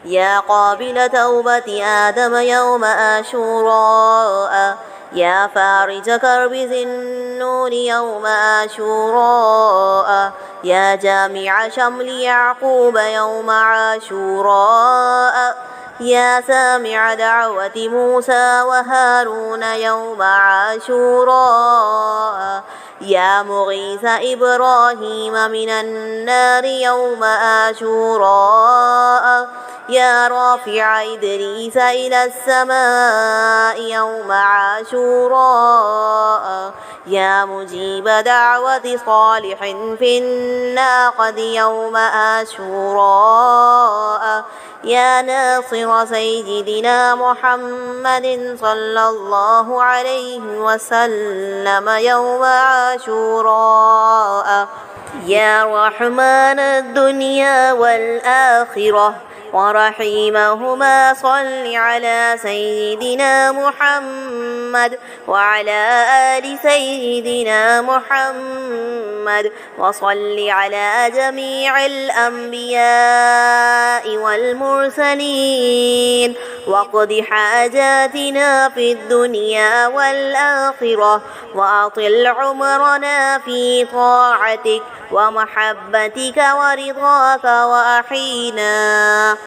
يا قابل توبة آدم يوم آشوراء يا فارج كرب ذي النور يوم آشوراء يا جامع شمل يعقوب يوم عاشوراء يا سامع دعوة موسى وهارون يوم عاشوراء يا مغيث إبراهيم من النار يوم آشوراء يا رافع إدريس إلى السماء يوم عاشوراء يا مجيب دعوة صالح في الناقة يوم آشوراء يا ناصر سيدنا محمد صلى الله عليه وسلم يوم عاشوراء يا رحمن الدنيا والآخرة ورحيمهما صل على سيدنا محمد وعلى آل سيدنا محمد وصل على جميع الأنبياء والمرسلين واقض حاجاتنا في الدنيا والآخرة وأطل عمرنا في طاعتك ومحبتك ورضاك وأحينا